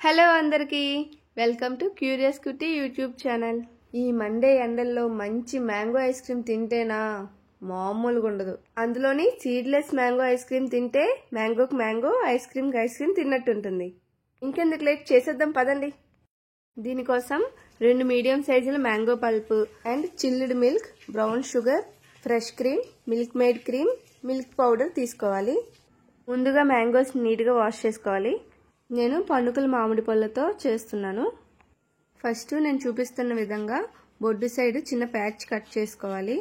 Hello అందరికీ welcome to curious cutie YouTube channel. ఈ మండే ఎండల్లో మంచి మ్యాంగో ఐస్ క్రీమ్ తింటేనా మామూలుగా ఉండదు. అందులోని సీడ్లెస్ మ్యాంగో ఐస్ క్రీమ్ తింటే మ్యాంగోకి మ్యాంగో, ఐస్ క్రీమ్ తిన్నట్టు ఉంటుంది. ఇంకెందుకు లేట్ చేసేద్దాం పదండి. దీనికోసం 2 మీడియం సైజుల mango pulp and chilled milk, brown sugar, fresh cream, milk made cream, milk powder తీసుకోవాలి. ముందుగా మ్యాంగోస్ నీట్గా వాష్ చేసుకోవాలి. నేను పన్నుకల మామిడి పళ్ళతో చేస్తున్నాను. ఫస్ట్ నేను చూపిస్తున్న విధంగా బొడ్డు సైడ్ చిన్న ప్యాచ్ కట్ చేసుకోవాలి.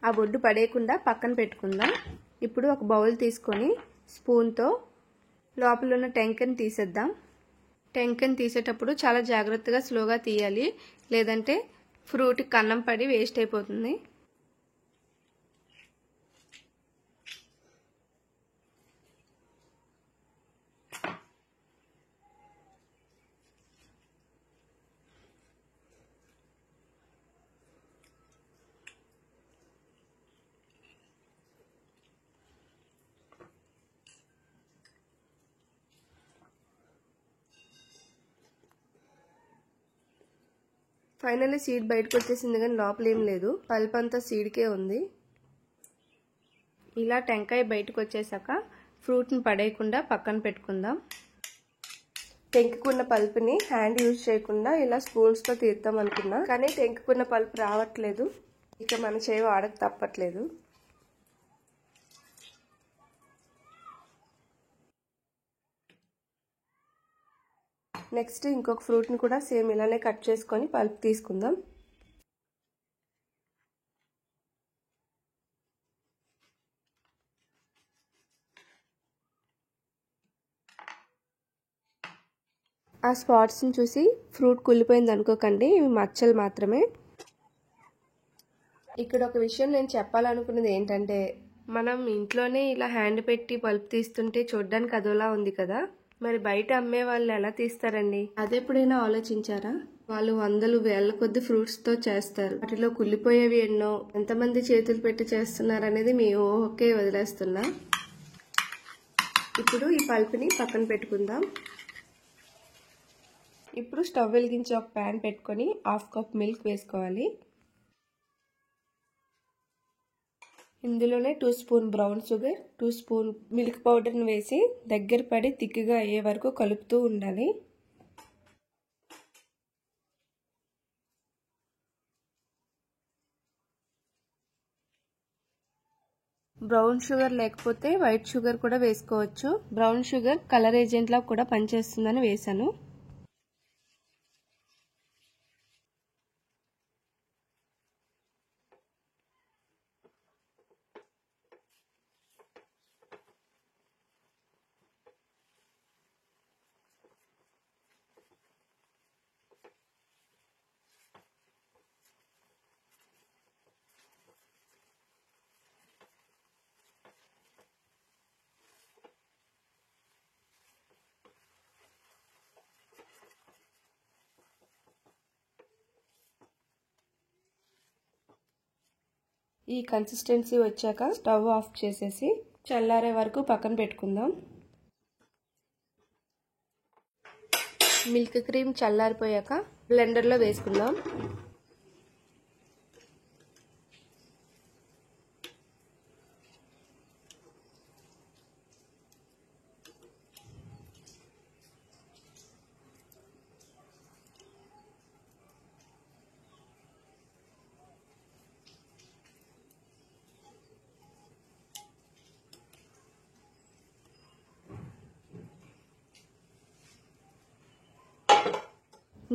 ఆ బొడ్డు పడేయకుండా పక్కన పెట్టుకుందాం. ఇప్పుడు ఒక బౌల్ తీసుకొని స్పూన్తో లోపల ఉన్న టెంకని తీసేద్దాం. టెంకని తీసేటప్పుడు చాలా జాగ్రత్తగా స్లోగా తీయాలి, లేదంటే ఫ్రూట్కి కన్నం పడి వేస్ట్ అయిపోతుంది. ఫైనల్లీ సీడ్ బయటకు వచ్చేసింది, కానీ లోపల ఏం లేదు, పల్ప్ అంతా సీడ్కే ఉంది. ఇలా టెంకాయ బయటకు వచ్చేసాక ఫ్రూట్ని పడేయకుండా పక్కన పెట్టుకుందాం. టెంకుకున్న పల్ప్ని హ్యాండ్ యూజ్ చేయకుండా ఇలా స్పూన్స్తో తీద్దాం అనుకున్నా, కానీ టెంకుకున్న పల్ప్ రావట్లేదు. ఇక మన చేయి వాడక తప్పట్లేదు. నెక్స్ట్ ఇంకొక ఫ్రూట్ని కూడా సేమ్ ఇలానే కట్ చేసుకొని పల్ప్ తీసుకుందాం. ఆ స్పాట్స్ని చూసి ఫ్రూట్ కుళ్ళిపోయింది అనుకోకండి, ఇవి మచ్చలు మాత్రమే. ఇక్కడ ఒక విషయం నేను చెప్పాలనుకున్నది ఏంటంటే, మనం ఇంట్లోనే ఇలా హ్యాండ్ పెట్టి పల్ప్ తీస్తుంటే చూడడానికి అదోలా ఉంది కదా, మరి బయట అమ్మే వాళ్ళు ఎలా తీస్తారండి? అదెప్పుడైనా ఆలోచించారా? వాళ్ళు వందలు వేల కొద్ది ఫ్రూట్స్ తో చేస్తారు. వాటిలో కుళ్ళిపోయేవి ఎన్నో, ఎంతమంది చేతులు పెట్టి చేస్తున్నారు అనేది మీ ఊహకే వదిలేస్తున్నా. ఇప్పుడు ఈ పల్ప్ని పక్కన పెట్టుకుందాం. ఇప్పుడు స్టవ్ వెలిగించి ఒక ప్యాన్ పెట్టుకొని 1/2 కప్ మిల్క్ వేసుకోవాలి. ఇందులోనే 2 spoon brown sugar, 2 spoon milk పౌడర్ని వేసి దగ్గర పడి తిక్కుగా అయ్యే వరకు కలుపుతూ ఉండాలి. బ్రౌన్ షుగర్ లేకపోతే వైట్ షుగర్ కూడా వేసుకోవచ్చు. బ్రౌన్ షుగర్ కలర్ ఏజెంట్ లా కూడా పనిచేస్తుందని వేసాను. ఈ కన్సిస్టెన్సీ వచ్చాక స్టవ్ ఆఫ్ చేసేసి చల్లారే వరకు పక్కన పెట్టుకుందాం. మిల్క్ క్రీమ్ చల్లారిపోయాక బ్లెండర్లో వేసుకుందాం.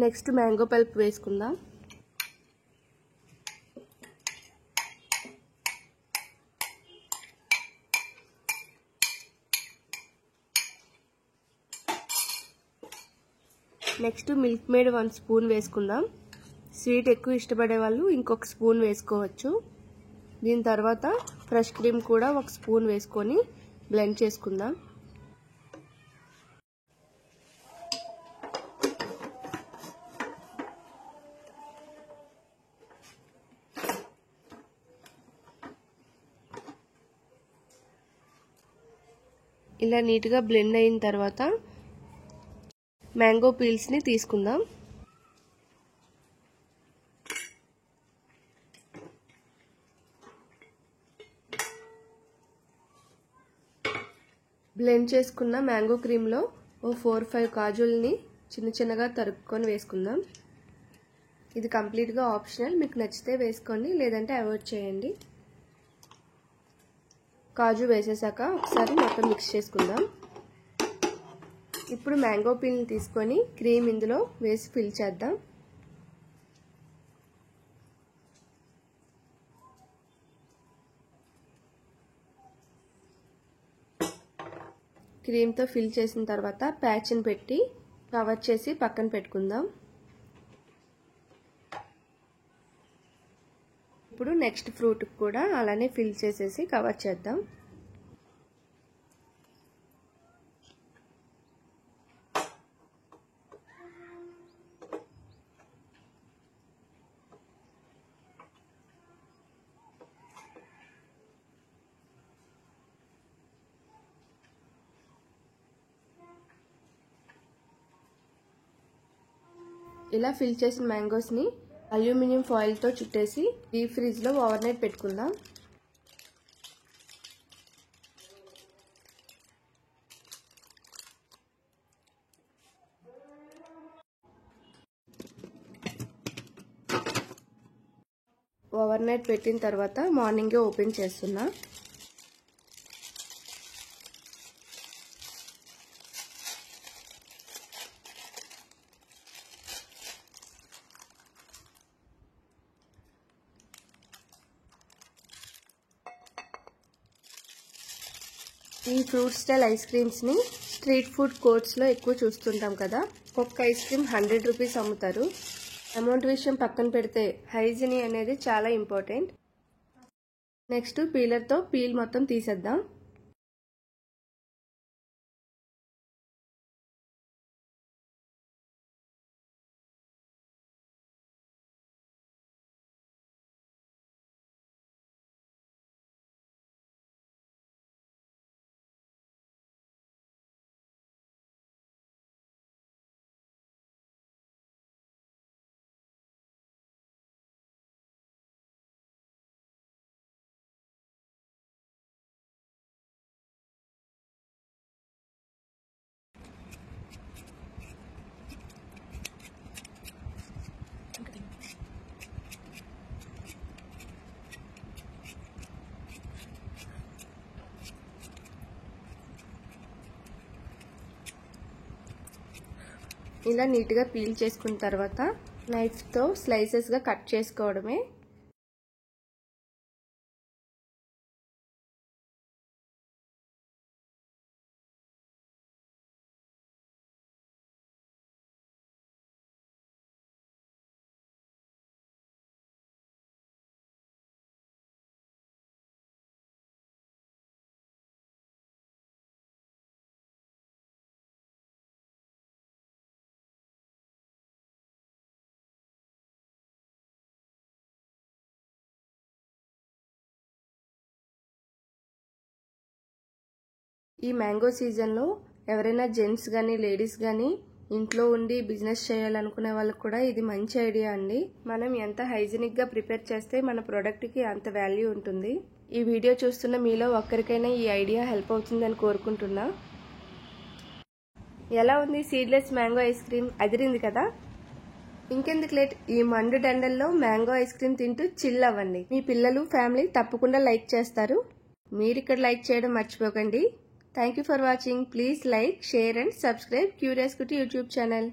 నెక్స్ట్ మ్యాంగో పల్ప్ వేసుకుందాం. నెక్స్ట్ మిల్క్ మేడ్ 1 స్పూన్ వేసుకుందాం. స్వీట్ ఎక్కువ ఇష్టపడే వాళ్ళు ఇంకొక స్పూన్ వేసుకోవచ్చు. దీని తర్వాత ఫ్రెష్ క్రీమ్ కూడా 1 స్పూన్ వేసుకొని బ్లెండ్ చేసుకుందాం. ఇలా నీట్గా బ్లెండ్ అయిన తర్వాత మ్యాంగో పీల్స్ని తీసుకుందాం. బ్లెండ్ చేసుకున్న మ్యాంగో క్రీమ్లో ఓ 4-5 కాజుల్ని చిన్న చిన్నగా తరుక్కొని వేసుకుందాం. ఇది కంప్లీట్గా ఆప్షనల్, మీకు నచ్చితే వేసుకోండి, లేదంటే అవాయిడ్ చేయండి. కాజు వేసేసాక ఒకసారి మొత్తం మిక్స్ చేసుకుందాం. ఇప్పుడు మ్యాంగో పీల్ని తీసుకొని క్రీమ్ ఇందులో వేసి ఫిల్ చేద్దాం. క్రీమ్తో ఫిల్ చేసిన తర్వాత ప్యాచ్ని పెట్టి కవర్ చేసి పక్కన పెట్టుకుందాం. ఇప్పుడు నెక్స్ట్ ఫ్రూట్కి కూడా అలానే ఫిల్ చేసేసి కవర్ చేద్దాం. ఇలా ఫిల్ చేసిన మ్యాంగోస్ని అల్యూమినియం ఫాయిల్తో చుట్టేసి డీప్ ఫ్రిడ్జ్లో ఓవర్ నైట్ పెట్టుకుందాం. ఓవర్ నైట్ పెట్టిన తర్వాత మార్నింగే ఓపెన్ చేస్తున్నా. ఈ ఫ్రూట్ స్టైల్ ఐస్ క్రీమ్స్ని స్ట్రీట్ ఫుడ్ కోర్ట్స్లో ఎక్కువ చూస్తుంటాం కదా. ఒక్క ఐస్ క్రీమ్ 100 రూపీస్ అమ్ముతారు. అమౌంట్ విషయం పక్కన పెడితే హైజీని అనేది చాలా ఇంపార్టెంట్. నెక్స్ట్ పీలర్తో పీల్ మొత్తం తీసేద్దాం. ఇలా నీట్గా పీల్ చేసుకున్న తర్వాత నైఫ్తో స్లైసెస్గా కట్ చేసుకోవడమే. ఈ మ్యాంగో సీజన్లో ఎవరైనా జెంట్స్ కానీ లేడీస్ కానీ ఇంట్లో ఉండి బిజినెస్ చేయాలనుకునే వాళ్ళకి కూడా ఇది మంచి ఐడియా అండి. మనం ఎంత హైజీనిక్గా ప్రిపేర్ చేస్తే మన ప్రోడక్ట్కి అంత వాల్యూ ఉంటుంది. ఈ వీడియో చూస్తున్న మీలో ఒక్కరికైనా ఈ ఐడియా హెల్ప్ అవుతుందని కోరుకుంటున్నా. ఎలా ఉంది సీడ్లెస్ మ్యాంగో ఐస్ క్రీమ్? అదిరింది కదా. ఇంకెందుకు లేట్, ఈ మండు డండల్లో మ్యాంగో ఐస్ క్రీమ్ తింటూ చిల్ అవ్వండి. మీ పిల్లలు ఫ్యామిలీ తప్పకుండా లైక్ చేస్తారు. మీరు ఇక్కడ లైక్ చేయడం మర్చిపోకండి. Thank you for watching. Please like, share and subscribe Curious Cutie YouTube channel.